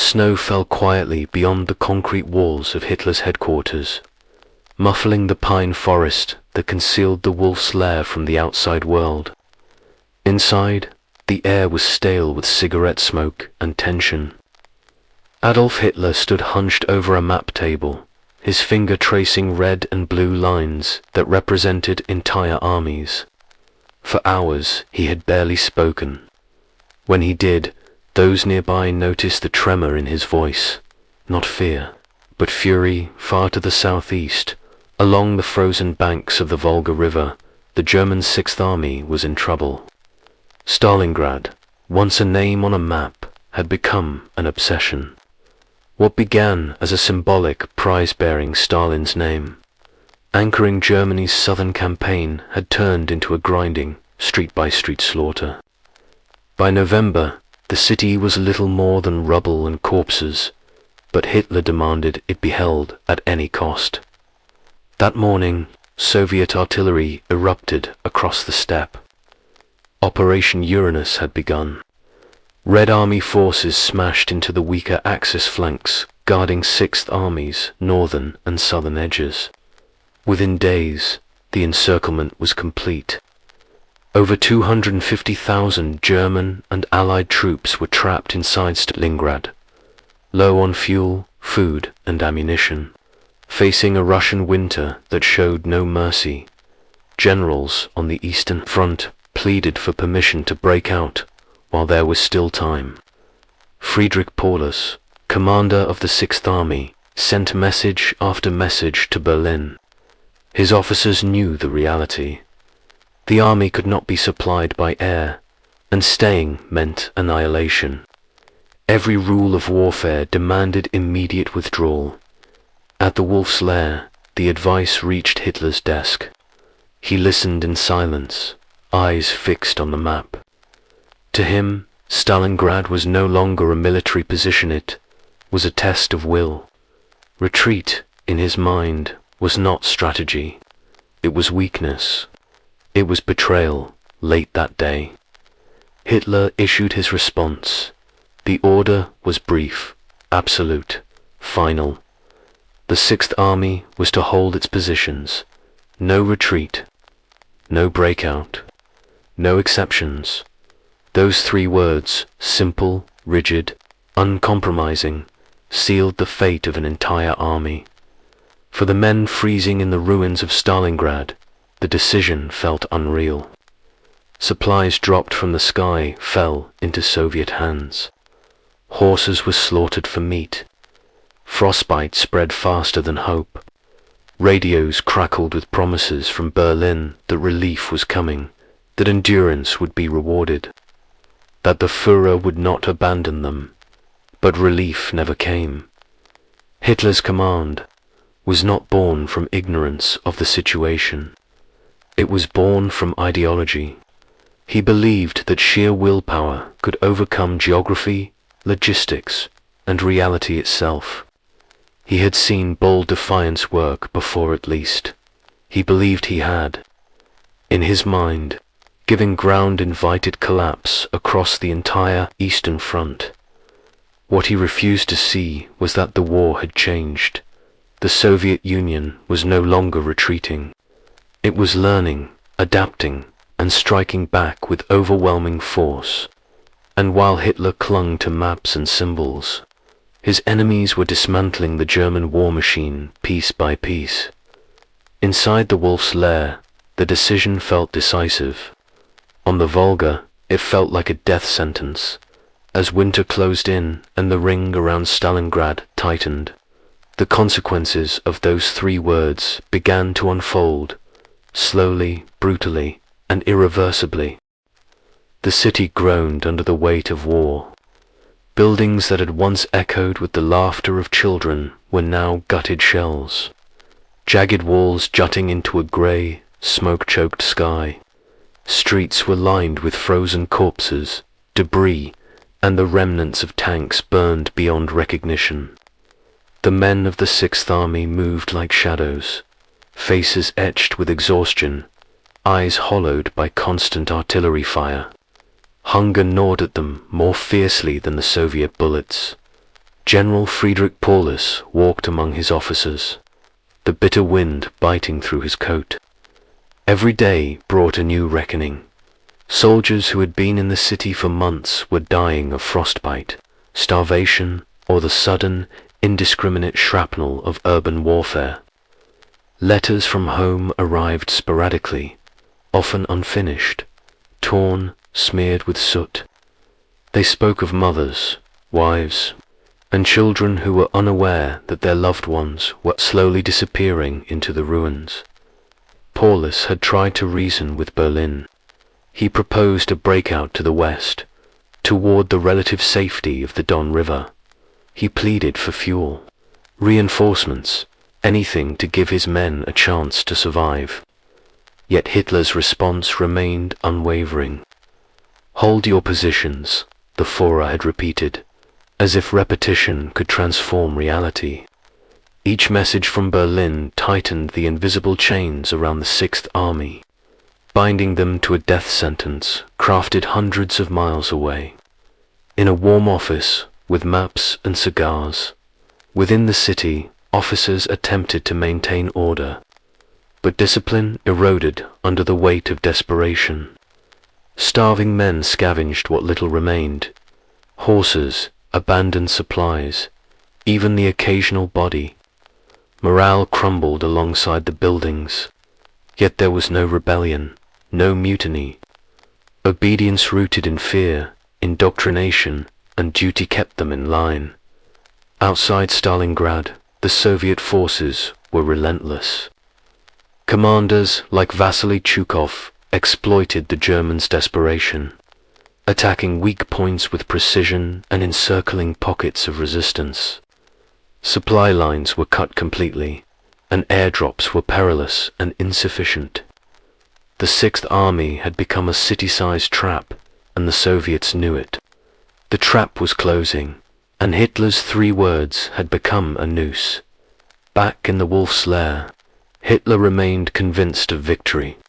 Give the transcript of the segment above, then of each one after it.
snow fell quietly beyond the concrete walls of Hitler's headquarters, muffling the pine forest that concealed the wolf's lair from the outside world. Inside, the air was stale with cigarette smoke and tension. Adolf Hitler stood hunched over a map table, his finger tracing red and blue lines that represented entire armies. For hours he had barely spoken. When he did, those nearby noticed the tremor in his voice, not fear, but fury. Far to the southeast, along the frozen banks of the Volga River, the German Sixth Army was in trouble. Stalingrad, once a name on a map, had become an obsession. What began as a symbolic prize bearing Stalin's name, anchoring Germany's southern campaign, had turned into a grinding, street-by-street slaughter. By November, the city was little more than rubble and corpses, but Hitler demanded it be held at any cost. That morning, Soviet artillery erupted across the steppe. Operation Uranus had begun. Red Army forces smashed into the weaker Axis flanks, guarding Sixth Army's northern and southern edges. Within days, the encirclement was complete. Over 250,000 German and Allied troops were trapped inside Stalingrad, low on fuel, food, and ammunition, facing a Russian winter that showed no mercy. Generals on the Eastern Front pleaded for permission to break out while there was still time. Friedrich Paulus, commander of the Sixth Army, sent message after message to Berlin. His officers knew the reality. The army could not be supplied by air, and staying meant annihilation. Every rule of warfare demanded immediate withdrawal. At the Wolf's Lair, the advice reached Hitler's desk. He listened in silence, eyes fixed on the map. To him, Stalingrad was no longer a military position, it was a test of will. Retreat, in his mind, was not strategy. It was weakness. It was betrayal, late that day. Hitler issued his response. The order was brief, absolute, final. The Sixth Army was to hold its positions. No retreat, no breakout, no exceptions. Those three words, simple, rigid, uncompromising, sealed the fate of an entire army. For the men freezing in the ruins of Stalingrad, the decision felt unreal. Supplies dropped from the sky fell into Soviet hands. Horses were slaughtered for meat. Frostbite spread faster than hope. Radios crackled with promises from Berlin that relief was coming, that endurance would be rewarded, that the Führer would not abandon them. But relief never came. Hitler's command was not born from ignorance of the situation. It was born from ideology. He believed that sheer willpower could overcome geography, logistics, and reality itself. He had seen bold defiance work before, at least. He believed he had. In his mind, giving ground invited collapse across the entire Eastern Front. What he refused to see was that the war had changed. The Soviet Union was no longer retreating. It was learning, adapting, and striking back with overwhelming force. And while Hitler clung to maps and symbols, his enemies were dismantling the German war machine piece by piece. Inside the Wolf's Lair, the decision felt decisive. On the Volga, it felt like a death sentence. As winter closed in and the ring around Stalingrad tightened, the consequences of those three words began to unfold, slowly, brutally, and irreversibly. The city groaned under the weight of war. Buildings that had once echoed with the laughter of children were now gutted shells, jagged walls jutting into a grey, smoke-choked sky. Streets were lined with frozen corpses, debris, and the remnants of tanks burned beyond recognition. The men of the Sixth Army moved like shadows, faces etched with exhaustion, eyes hollowed by constant artillery fire. Hunger gnawed at them more fiercely than the Soviet bullets. General Friedrich Paulus walked among his officers, the bitter wind biting through his coat. Every day brought a new reckoning. Soldiers who had been in the city for months were dying of frostbite, starvation, or the sudden, indiscriminate shrapnel of urban warfare. Letters from home arrived sporadically, often unfinished, torn, smeared with soot. They spoke of mothers, wives, and children who were unaware that their loved ones were slowly disappearing into the ruins. Paulus had tried to reason with Berlin. He proposed a breakout to the west, toward the relative safety of the Don River. He pleaded for fuel, reinforcements, anything to give his men a chance to survive. Yet Hitler's response remained unwavering. "Hold your positions," the Führer had repeated, as if repetition could transform reality. Each message from Berlin tightened the invisible chains around the Sixth Army, binding them to a death sentence crafted hundreds of miles away. In a warm office, with maps and cigars, within the city, officers attempted to maintain order, but discipline eroded under the weight of desperation. Starving men scavenged what little remained: horses, abandoned supplies, even the occasional body. Morale crumbled alongside the buildings, yet there was no rebellion, no mutiny. Obedience rooted in fear, indoctrination, and duty kept them in line. Outside Stalingrad, the Soviet forces were relentless. Commanders like Vasily Chukov exploited the Germans' desperation, attacking weak points with precision and encircling pockets of resistance. Supply lines were cut completely, and airdrops were perilous and insufficient. The Sixth Army had become a city-sized trap, and the Soviets knew it. The trap was closing, and Hitler's 3 words had become a noose. Back in the wolf's lair, Hitler remained convinced of victory.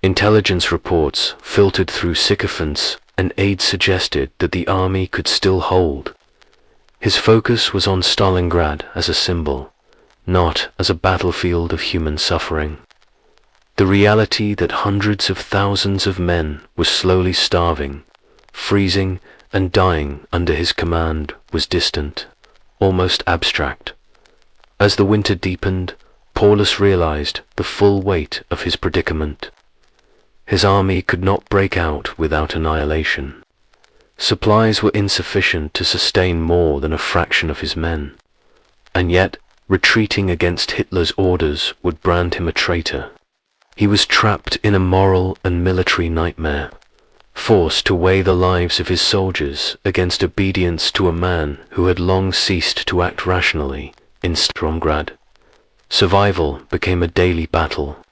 Intelligence reports filtered through sycophants, and aides suggested that the army could still hold. His focus was on Stalingrad as a symbol, not as a battlefield of human suffering. The reality that hundreds of thousands of men were slowly starving, freezing, and dying under his command was distant, almost abstract. As the winter deepened, Paulus realized the full weight of his predicament. His army could not break out without annihilation. Supplies were insufficient to sustain more than a fraction of his men, and yet retreating against Hitler's orders would brand him a traitor. He was trapped in a moral and military nightmare, forced to weigh the lives of his soldiers against obedience to a man who had long ceased to act rationally in Stalingrad. Survival became a daily battle.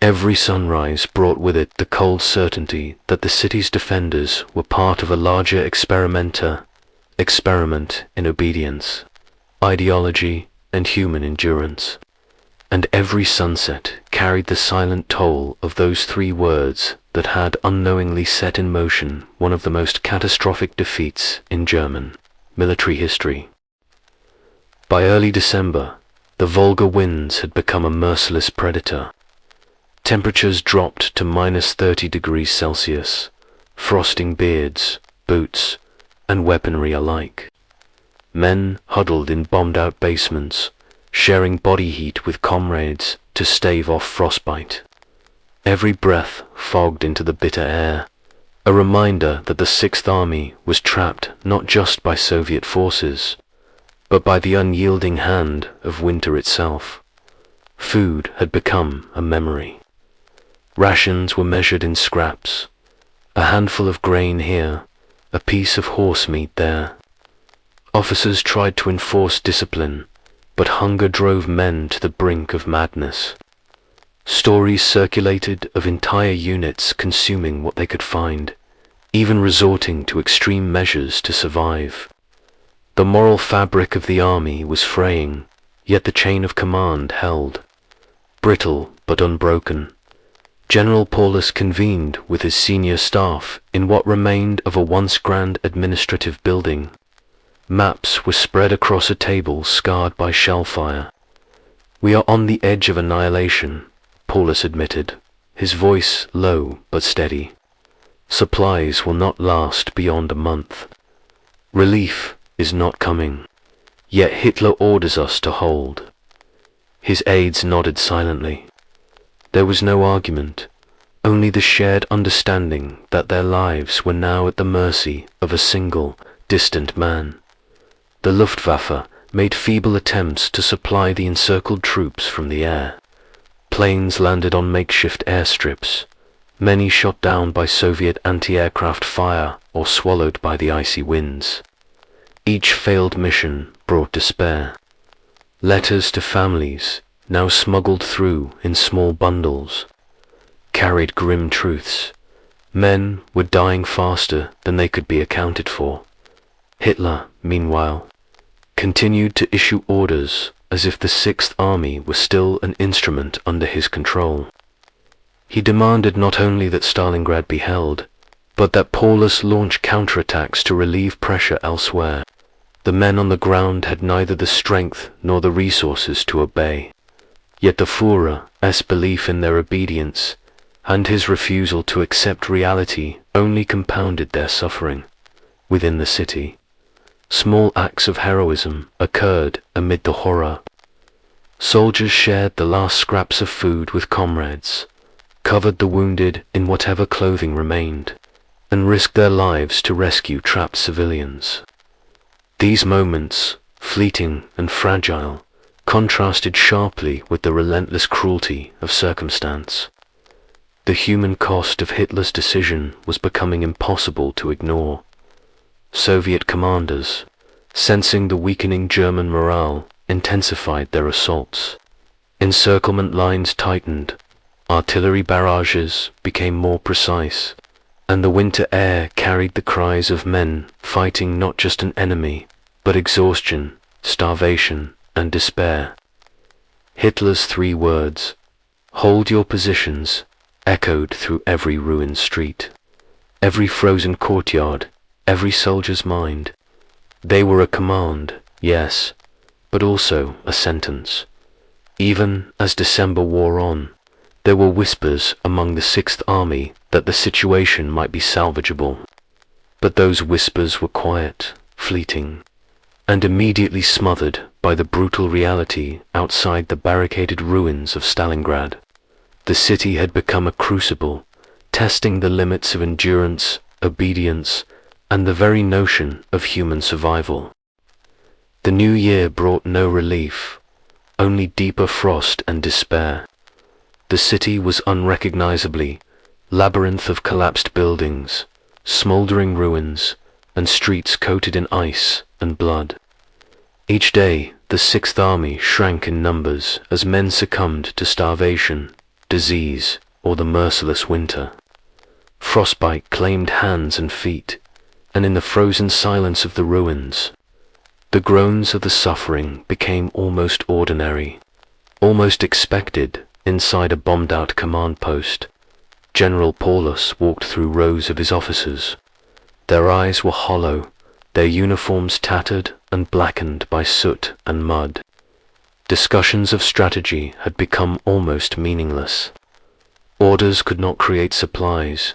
Every sunrise brought with it the cold certainty that the city's defenders were part of a larger experiment in obedience, ideology, and human endurance. And every sunset carried the silent toll of those 3 words that had unknowingly set in motion one of the most catastrophic defeats in German military history. By early December, the Volga winds had become a merciless predator. Temperatures dropped to -30 degrees Celsius, frosting beards, boots, and weaponry alike. Men huddled in bombed-out basements, sharing body heat with comrades to stave off frostbite. Every breath fogged into the bitter air, a reminder that the Sixth Army was trapped not just by Soviet forces, but by the unyielding hand of winter itself. Food had become a memory. Rations were measured in scraps, a handful of grain here, a piece of horse meat there. Officers tried to enforce discipline, but hunger drove men to the brink of madness. Stories circulated of entire units consuming what they could find, even resorting to extreme measures to survive. The moral fabric of the army was fraying, yet the chain of command held. Brittle but unbroken, General Paulus convened with his senior staff in what remained of a once grand administrative building. Maps were spread across a table scarred by shellfire. "We are on the edge of annihilation," Paulus admitted, his voice low but steady. "Supplies will not last beyond a month. Relief is not coming. Yet Hitler orders us to hold." His aides nodded silently. There was no argument, only the shared understanding that their lives were now at the mercy of a single, distant man. The Luftwaffe made feeble attempts to supply the encircled troops from the air. Planes landed on makeshift airstrips, many shot down by Soviet anti-aircraft fire or swallowed by the icy winds. Each failed mission brought despair. Letters to families, now smuggled through in small bundles, carried grim truths. Men were dying faster than they could be accounted for. Hitler, meanwhile, continued to issue orders as if the Sixth Army was still an instrument under his control. He demanded not only that Stalingrad be held, but that Paulus launch counterattacks to relieve pressure elsewhere. The men on the ground had neither the strength nor the resources to obey. Yet the Führer's belief in their obedience and his refusal to accept reality only compounded their suffering. Within the city, small acts of heroism occurred amid the horror. Soldiers shared the last scraps of food with comrades, covered the wounded in whatever clothing remained, and risked their lives to rescue trapped civilians. These moments, fleeting and fragile, contrasted sharply with the relentless cruelty of circumstance. The human cost of Hitler's decision was becoming impossible to ignore. Soviet commanders, sensing the weakening German morale, intensified their assaults. Encirclement lines tightened, artillery barrages became more precise, and the winter air carried the cries of men fighting not just an enemy, but exhaustion, starvation, and despair. Hitler's 3 words, "Hold your positions," echoed through every ruined street, every frozen courtyard, every soldier's mind. They were a command, yes, but also a sentence. Even as December wore on, there were whispers among the Sixth Army that the situation might be salvageable. But those whispers were quiet, fleeting, and immediately smothered by the brutal reality outside the barricaded ruins of Stalingrad. The city had become a crucible, testing the limits of endurance, obedience, and the very notion of human survival. The new year brought no relief, only deeper frost and despair. The city was unrecognizably labyrinth of collapsed buildings, smoldering ruins, and streets coated in ice and blood. Each day, the Sixth Army shrank in numbers as men succumbed to starvation, disease, or the merciless winter. Frostbite claimed hands and feet, and in the frozen silence of the ruins, the groans of the suffering became almost ordinary, almost expected inside a bombed-out command post. General Paulus walked through rows of his officers. Their eyes were hollow, their uniforms tattered and blackened by soot and mud. Discussions of strategy had become almost meaningless. Orders could not create supplies,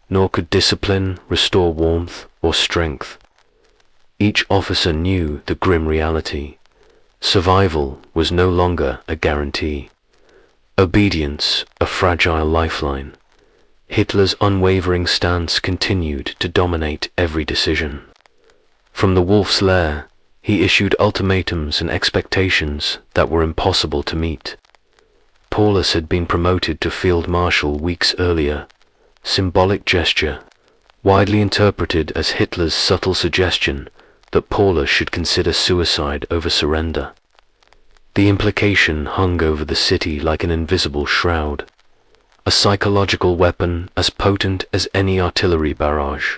nor could discipline restore warmth or strength. Each officer knew the grim reality. Survival was no longer a guarantee. Obedience, a fragile lifeline. Hitler's unwavering stance continued to dominate every decision. From the Wolf's Lair, he issued ultimatums and expectations that were impossible to meet. Paulus had been promoted to Field Marshal weeks earlier, symbolic gesture, widely interpreted as Hitler's subtle suggestion that Paulus should consider suicide over surrender. The implication hung over the city like an invisible shroud, a psychological weapon as potent as any artillery barrage.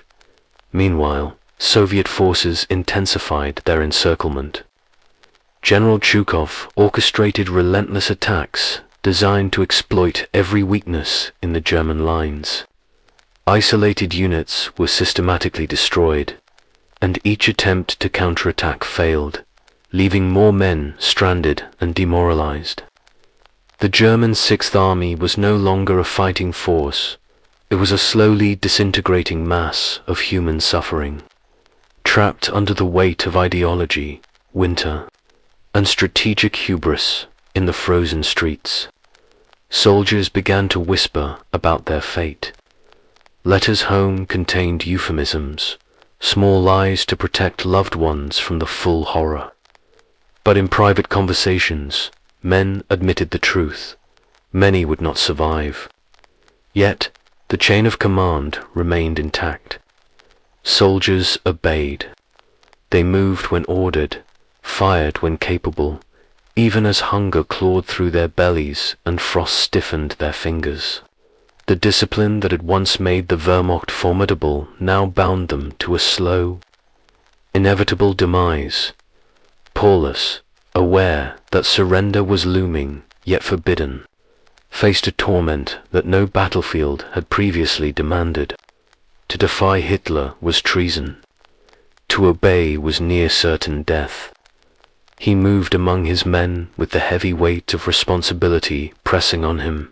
Meanwhile, Soviet forces intensified their encirclement. General Zhukov orchestrated relentless attacks designed to exploit every weakness in the German lines. Isolated units were systematically destroyed, and each attempt to counterattack failed, leaving more men stranded and demoralized. The German Sixth Army was no longer a fighting force. It was a slowly disintegrating mass of human suffering, trapped under the weight of ideology, winter, and strategic hubris in the frozen streets. Soldiers began to whisper about their fate. Letters home contained euphemisms, small lies to protect loved ones from the full horror. But in private conversations, men admitted the truth. Many would not survive. Yet, the chain of command remained intact. Soldiers obeyed. They moved when ordered, fired when capable, even as hunger clawed through their bellies and frost stiffened their fingers. The discipline that had once made the Wehrmacht formidable now bound them to a slow, inevitable demise. Paulus, aware that surrender was looming, yet forbidden, faced a torment that no battlefield had previously demanded. To defy Hitler was treason. To obey was near certain death. He moved among his men with the heavy weight of responsibility pressing on him.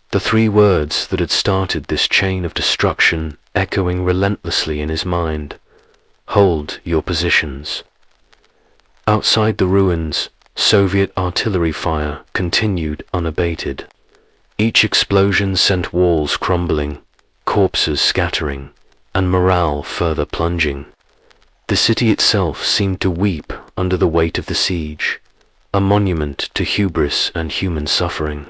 The three words that had started this chain of destruction echoing relentlessly in his mind: "Hold your positions." Outside the ruins, Soviet artillery fire continued unabated. Each explosion sent walls crumbling, corpses scattering, and morale further plunging. The city itself seemed to weep under the weight of the siege, a monument to hubris and human suffering.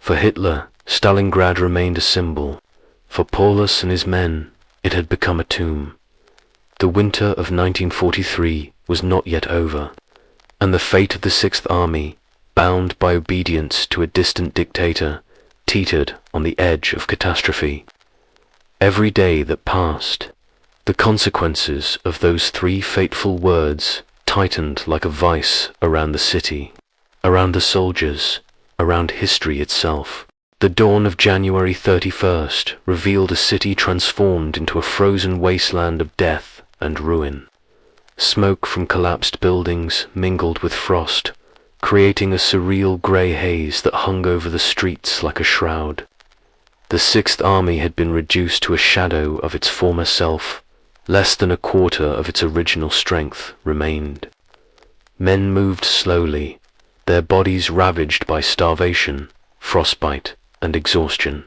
For Hitler, Stalingrad remained a symbol. For Paulus and his men, it had become a tomb. The winter of 1943 was not yet over, and the fate of the Sixth Army, bound by obedience to a distant dictator, teetered on the edge of catastrophe. Every day that passed, the consequences of those three fateful words tightened like a vice around the city, around the soldiers, around history itself. The dawn of January 31st revealed a city transformed into a frozen wasteland of death and ruin. Smoke from collapsed buildings mingled with frost, creating a surreal grey haze that hung over the streets like a shroud. The Sixth Army had been reduced to a shadow of its former self. Less than a quarter of its original strength remained. Men moved slowly, their bodies ravaged by starvation, frostbite, and exhaustion.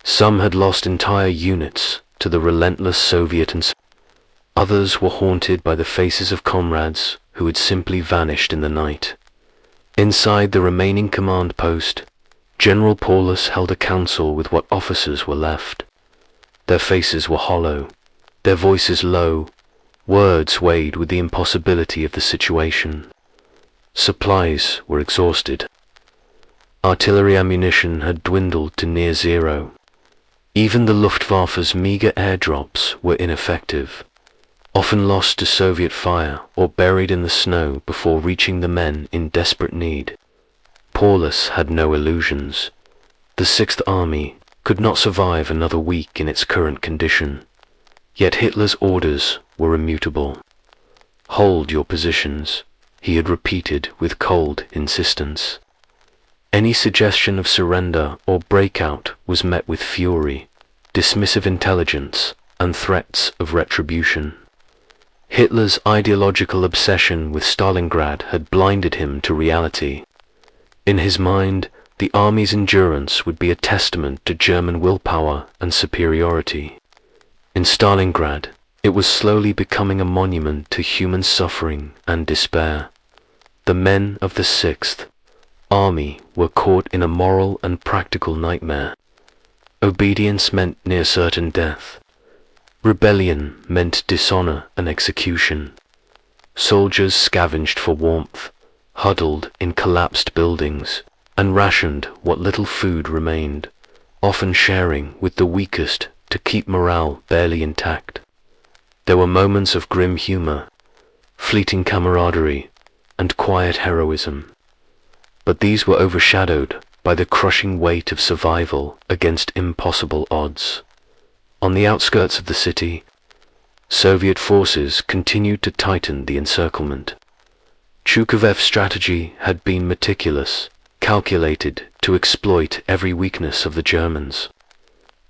Some had lost entire units to the relentless Soviet and others were haunted by the faces of comrades who had simply vanished in the night. Inside the remaining command post, General Paulus held a council with what officers were left. Their faces were hollow, their voices low, words weighed with the impossibility of the situation. Supplies were exhausted. Artillery ammunition had dwindled to near zero. Even the Luftwaffe's meager airdrops were ineffective, often lost to Soviet fire or buried in the snow before reaching the men in desperate need. Paulus had no illusions. The Sixth Army could not survive another week in its current condition. Yet Hitler's orders were immutable. "Hold your positions," he had repeated with cold insistence. Any suggestion of surrender or breakout was met with fury, dismissive intelligence, and threats of retribution. Hitler's ideological obsession with Stalingrad had blinded him to reality. In his mind, the army's endurance would be a testament to German willpower and superiority. In Stalingrad, it was slowly becoming a monument to human suffering and despair. The men of the Sixth Army were caught in a moral and practical nightmare. Obedience meant near certain death. Rebellion meant dishonor and execution. Soldiers scavenged for warmth, huddled in collapsed buildings, and rationed what little food remained, often sharing with the weakest to keep morale barely intact. There were moments of grim humor, fleeting camaraderie, and quiet heroism. But these were overshadowed by the crushing weight of survival against impossible odds. On the outskirts of the city, Soviet forces continued to tighten the encirclement. Chukhov's strategy had been meticulous, calculated to exploit every weakness of the Germans.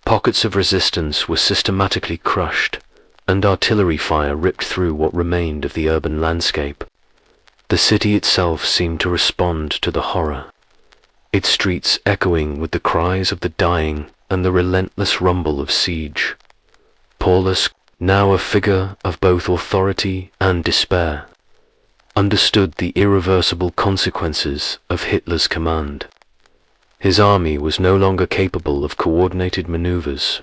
Pockets of resistance were systematically crushed, and artillery fire ripped through what remained of the urban landscape. The city itself seemed to respond to the horror, its streets echoing with the cries of the dying and the relentless rumble of siege. Paulus, now a figure of both authority and despair, understood the irreversible consequences of Hitler's command. His army was no longer capable of coordinated maneuvers.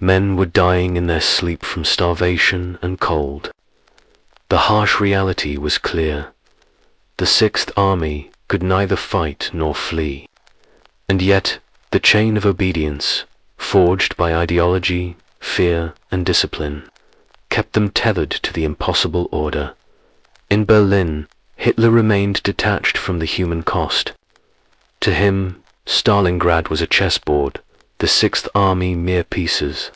Men were dying in their sleep from starvation and cold. The harsh reality was clear. The Sixth Army could neither fight nor flee. And yet, the chain of obedience, forged by ideology, fear, and discipline, kept them tethered to the impossible order. In Berlin, Hitler remained detached from the human cost. To him, Stalingrad was a chessboard, the Sixth Army mere pieces.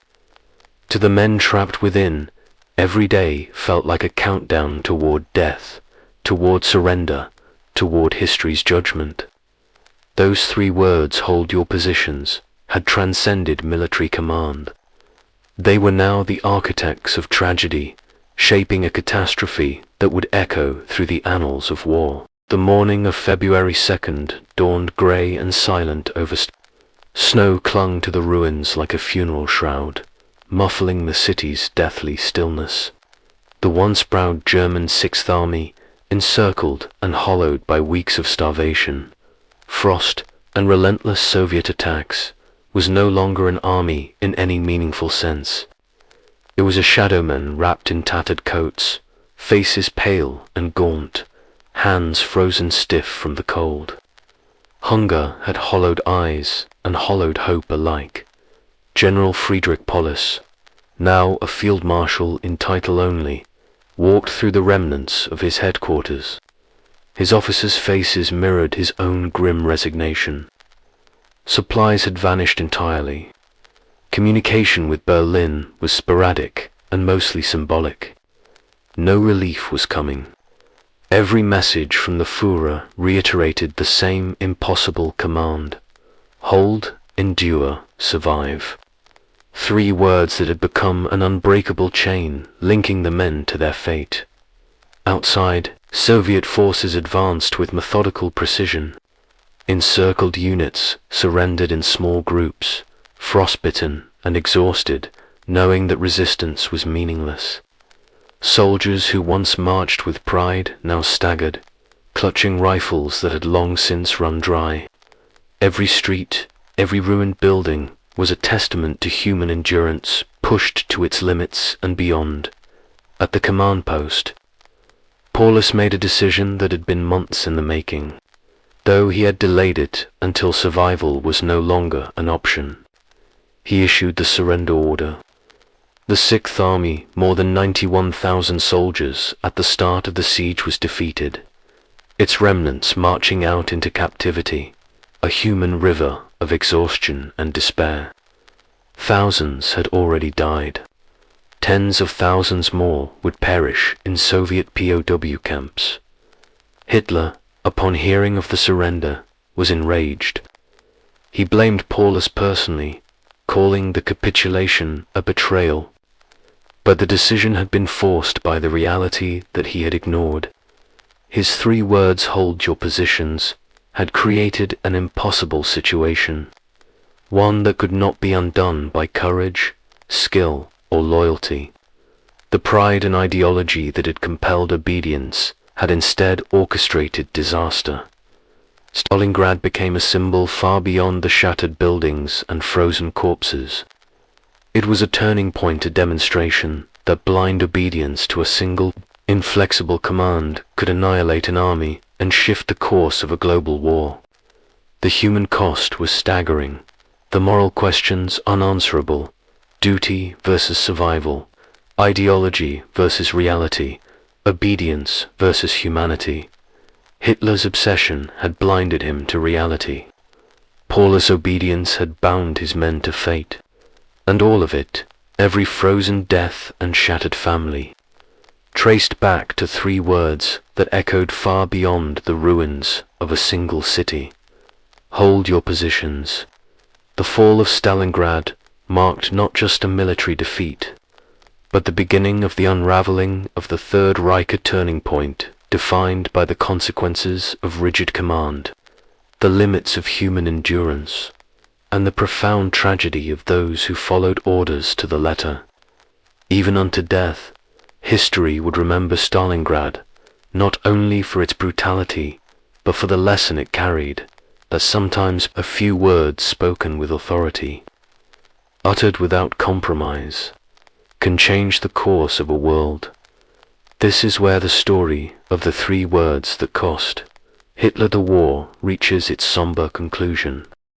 To the men trapped within, every day felt like a countdown toward death, toward surrender, toward history's judgment. Those three words, "hold your positions," had transcended military command. They were now the architects of tragedy, shaping a catastrophe that would echo through the annals of war. The morning of February 2nd dawned grey and silent over snow clung to the ruins like a funeral shroud, muffling the city's deathly stillness. The once proud German Sixth Army, encircled and hollowed by weeks of starvation, frost, and relentless Soviet attacks, was no longer an army in any meaningful sense. It was a shadowman wrapped in tattered coats, faces pale and gaunt, hands frozen stiff from the cold. Hunger had hollowed eyes and hollowed hope alike. General Friedrich Paulus, now a field marshal in title only, walked through the remnants of his headquarters. His officers' faces mirrored his own grim resignation. Supplies had vanished entirely. Communication with Berlin was sporadic and mostly symbolic. No relief was coming. Every message from the Führer reiterated the same impossible command: hold, endure, survive. Three words that had become an unbreakable chain linking the men to their fate. Outside, Soviet forces advanced with methodical precision. Encircled units surrendered in small groups, frostbitten and exhausted, knowing that resistance was meaningless. Soldiers who once marched with pride now staggered, clutching rifles that had long since run dry. Every street, every ruined building was a testament to human endurance pushed to its limits and beyond. At the command post, Paulus made a decision that had been months in the making, though he had delayed it until survival was no longer an option. He issued the surrender order. The Sixth Army, more than 91,000 soldiers at the start of the siege, was defeated, its remnants marching out into captivity, a human river of exhaustion and despair. Thousands had already died. Tens of thousands more would perish in Soviet POW camps. Hitler, upon hearing of the surrender, was enraged. He blamed Paulus personally, calling the capitulation a betrayal. But the decision had been forced by the reality that he had ignored. His three words, "hold your positions," had created an impossible situation, one that could not be undone by courage, skill, or loyalty. The pride and ideology that had compelled obedience had instead orchestrated disaster. Stalingrad became a symbol far beyond the shattered buildings and frozen corpses. It was a turning point, a demonstration that blind obedience to a single, inflexible command could annihilate an army and shift the course of a global war. The human cost was staggering, the moral questions unanswerable: duty versus survival, ideology versus reality, obedience versus humanity. Hitler's obsession had blinded him to reality. Paulus' obedience had bound his men to fate, and all of it every frozen death and shattered family, traced back to 3 words that echoed far beyond the ruins of a single city. Hold your positions. The fall of Stalingrad marked not just a military defeat, but the beginning of the unraveling of the Third Reich, turning point defined by the consequences of rigid command, the limits of human endurance, and the profound tragedy of those who followed orders to the letter. Even unto death, history would remember Stalingrad, not only for its brutality, but for the lesson it carried, that sometimes a few words spoken with authority, uttered without compromise, can change the course of a world. This is where the story of the 3 words that cost Hitler the war reaches its somber conclusion.